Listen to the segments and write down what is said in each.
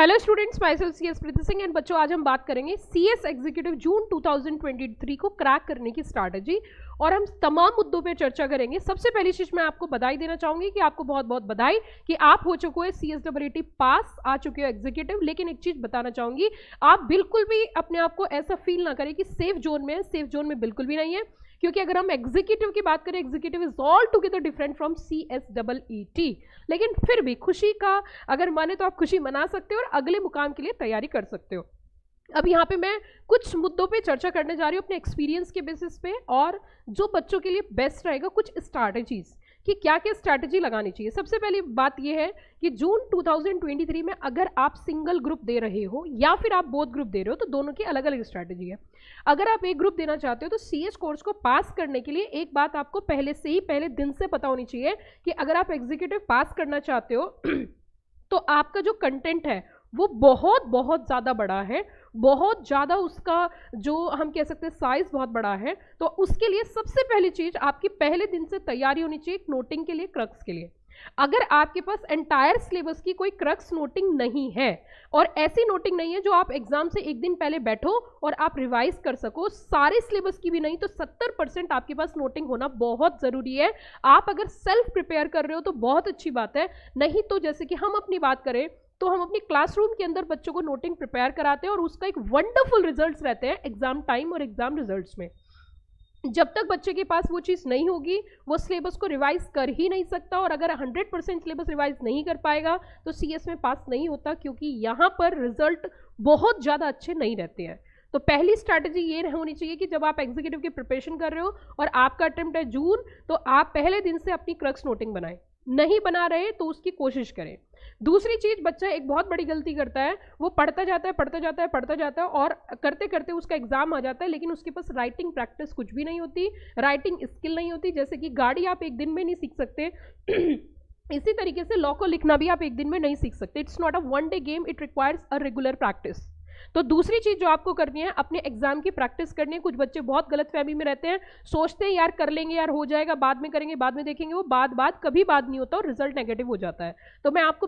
Hello students, my self CS Preeti Singh and बच्चों, आज हम बात करेंगे CS एग्जीक्यूटिव जून 2023 को क्रैक करने की स्ट्रैटेजी और हम तमाम मुद्दों पे चर्चा करेंगे। सबसे पहली चीज मैं आपको बधाई देना चाहूंगी कि आपको बहुत बहुत बधाई कि आप हो चुके हो CSEET पास, आ चुके हो एग्जीक्यूटिव। लेकिन एक चीज बताना चाहूंगी, आप बिल्कुल भी अपने आप को ऐसा फील ना करें कि सेफ जोन में है। सेफ जोन में बिल्कुल भी नहीं है, क्योंकि अगर हम एग्जीक्यूटिव की बात करें, executive is all together different from CSEET। लेकिन फिर भी खुशी का अगर माने तो आप खुशी मना सकते हो और अगले मुकाम के लिए तैयारी कर सकते हो। अब यहाँ पे मैं कुछ मुद्दों पे चर्चा करने जा रही हूँ अपने एक्सपीरियंस के बेसिस पे, और जो बच्चों के लिए बेस्ट रहेगा, कुछ स्ट्रैटेजीज कि क्या क्या स्ट्रैटेजी लगानी चाहिए। सबसे पहली बात यह है कि जून 2023 में अगर आप सिंगल ग्रुप दे रहे हो या फिर आप बोथ ग्रुप दे रहे हो तो दोनों की अलग अलग स्ट्रैटेजी है। अगर आप एक ग्रुप देना चाहते हो तो CS कोर्स को पास करने के लिए एक बात आपको पहले से ही, पहले दिन से पता होनी चाहिए कि अगर आप एग्जीक्यूटिव पास करना चाहते हो तो आपका जो कंटेंट है वो बहुत बहुत ज़्यादा बड़ा है, बहुत ज़्यादा उसका जो हम कह सकते हैं साइज बहुत बड़ा है। तो उसके लिए सबसे पहली चीज़ आपकी पहले दिन से तैयारी होनी चाहिए नोटिंग के लिए, क्रक्स के लिए। अगर आपके पास एंटायर सिलेबस की कोई क्रक्स नोटिंग नहीं है और ऐसी नोटिंग नहीं है जो आप एग्जाम से एक दिन पहले बैठो और आप रिवाइज कर सको, सारे सिलेबस की भी नहीं तो 70% आपके पास नोटिंग होना बहुत ज़रूरी है। आप अगर सेल्फ प्रिपेयर कर रहे हो तो बहुत अच्छी बात है, नहीं तो जैसे कि हम अपनी बात करें तो हम अपनी क्लासरूम के अंदर बच्चों को नोटिंग प्रिपेयर कराते हैं और उसका एक वंडरफुल रिजल्ट्स रहते हैं एग्जाम टाइम और एग्जाम रिजल्ट्स में। जब तक बच्चे के पास वो चीज़ नहीं होगी वो सिलेबस को रिवाइज कर ही नहीं सकता, और अगर 100% सिलेबस रिवाइज नहीं कर पाएगा तो CS में पास नहीं होता, क्योंकि यहाँ पर रिजल्ट बहुत ज़्यादा अच्छे नहीं रहते हैं। तो पहली स्ट्रैटेजी ये होनी चाहिए कि जब आप एग्जीक्यूटिव की प्रिपरेशन कर रहे हो और आपका अटेम्प्ट है जून, तो आप पहले दिन से अपनी क्रक्स नोटिंग बनाएं। नहीं बना रहे तो उसकी कोशिश करें। दूसरी चीज, बच्चा एक बहुत बड़ी गलती करता है, वो पढ़ता जाता है और करते करते उसका एग्जाम आ जाता है, लेकिन उसके पास राइटिंग प्रैक्टिस कुछ भी नहीं होती, राइटिंग स्किल नहीं होती। जैसे कि गाड़ी आप एक दिन में नहीं सीख सकते इसी तरीके से लॉ को लिखना भी आप एक दिन में नहीं सीख सकते। It's not a one day game, it requires a regular practice. तो दूसरी चीज जो आपको करनी है, अपने एग्जाम की प्रैक्टिस करनी है। कुछ बच्चे बहुत गलतफहमी में रहते हैं, सोचते हैं यार कर लेंगे, यार हो जाएगा, बाद में करेंगे, बाद में देखेंगे। वो बात कभी बात नहीं होता और रिजल्ट नेगेटिव हो जाता है। तो मैं आपको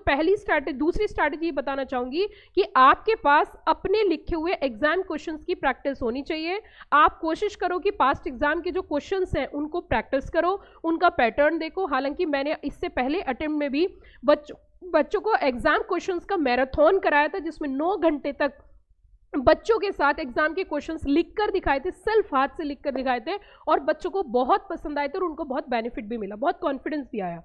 दूसरी स्ट्रैटेजी बताना चाहूंगी कि आपके पास अपने लिखे हुए एग्जाम क्वेश्चंस की प्रैक्टिस होनी चाहिए। आप कोशिश करो कि पास्ट एग्जाम के जो क्वेश्चंस हैं उनको प्रैक्टिस करो, उनका पैटर्न देखो। हालांकि मैंने इससे पहले अटेम्प्ट में भी बच्चों को एग्जाम क्वेश्चंस का मैराथन कराया था, जिसमें 9 घंटे तक बच्चों के साथ एग्जाम के क्वेश्चंस लिखकर दिखाए थे, सेल्फ हाथ से लिखकर दिखाए थे, और बच्चों को बहुत पसंद आए थे और उनको बहुत बेनिफिट भी मिला, बहुत कॉन्फिडेंस भी आया।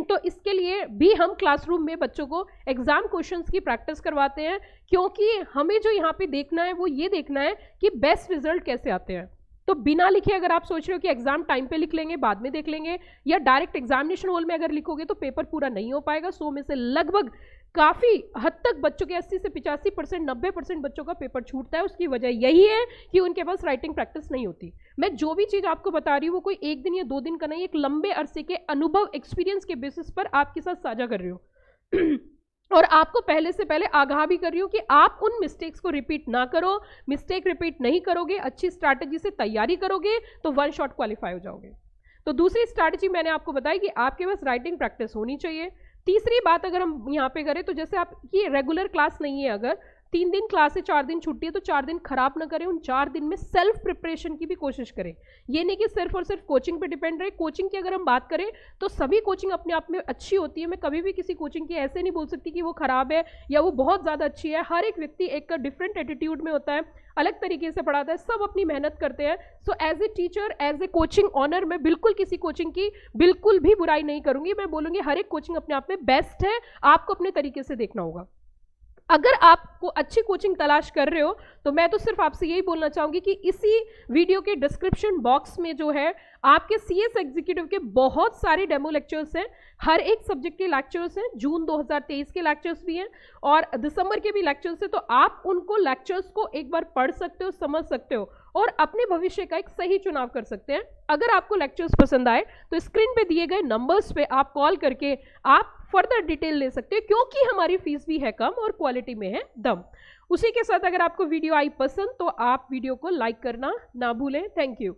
तो इसके लिए भी हम क्लासरूम में बच्चों को एग्जाम क्वेश्चंस की प्रैक्टिस करवाते हैं, क्योंकि हमें जो यहाँ पे देखना है वो ये देखना है कि बेस्ट रिजल्ट कैसे आते हैं। तो बिना लिखे अगर आप सोच रहे हो कि एग्जाम टाइम पे लिख लेंगे, बाद में देख लेंगे, या डायरेक्ट एग्जामिनेशन हॉल में अगर लिखोगे तो पेपर पूरा नहीं हो पाएगा। 100 में से लगभग काफी हद तक बच्चों के 80 से 85%, 90% बच्चों का पेपर छूटता है। उसकी वजह यही है कि उनके पास राइटिंग प्रैक्टिस नहीं होती। मैं जो भी चीज आपको बता रही हूँ वो कोई एक दिन या 2 दिन का नहीं, एक लंबे अरसे के अनुभव, एक्सपीरियंस के बेसिस पर आपके साथ साझा कर रही हूँ और आपको पहले से पहले आगाह भी कर रही हूँ कि आप उन मिस्टेक्स को रिपीट ना करो। मिस्टेक रिपीट नहीं करोगे, अच्छी स्ट्रैटेजी से तैयारी करोगे तो 1 शॉट क्वालिफाई हो जाओगे। तो दूसरी स्ट्रैटेजी मैंने आपको बताई कि आपके पास राइटिंग प्रैक्टिस होनी चाहिए। तीसरी बात अगर हम यहाँ पे करें तो जैसे आपकी रेगुलर क्लास नहीं है, अगर 3 दिन क्लास है, 4 दिन छुट्टी है, तो 4 दिन खराब ना करें। उन 4 दिन में सेल्फ प्रिपरेशन की भी कोशिश करें। ये नहीं कि सिर्फ और सिर्फ कोचिंग पे डिपेंड रहे। कोचिंग की अगर हम बात करें तो सभी कोचिंग अपने आप में अच्छी होती है। मैं कभी भी किसी कोचिंग की ऐसे नहीं बोल सकती कि वो खराब है या वो बहुत ज़्यादा अच्छी है। हर एक व्यक्ति एक डिफरेंट एटीट्यूड में होता है, अलग तरीके से पढ़ाता है, सब अपनी मेहनत करते हैं। So as a teacher, as a coaching owner, मैं बिल्कुल किसी कोचिंग की बिल्कुल भी बुराई नहीं करूंगी। मैं बोलूंगी हर एक कोचिंग अपने आप में बेस्ट है, आपको अपने तरीके से देखना होगा। अगर आपको अच्छी कोचिंग तलाश कर रहे हो तो मैं तो सिर्फ आपसे यही बोलना चाहूंगी कि इसी वीडियो के डिस्क्रिप्शन बॉक्स में जो है आपके CS एग्जीक्यूटिव के बहुत सारे डेमो लेक्चर्स हैं। हर एक सब्जेक्ट के लेक्चर्स हैं, जून 2023 के लेक्चर्स भी हैं और दिसंबर के भी लेक्चर्स हैं। तो आप उनको लेक्चर्स को एक बार पढ़ सकते हो, समझ सकते हो और अपने भविष्य का एक सही चुनाव कर सकते हैं। अगर आपको लेक्चर्स पसंद आए तो स्क्रीन पे दिए गए नंबर्स पे आप कॉल करके आप फर्दर डिटेल ले सकते हो, क्योंकि हमारी फीस भी है कम और क्वालिटी में है दम। उसी के साथ अगर आपको वीडियो आई पसंद तो आप वीडियो को लाइक करना ना भूलें। Thank you.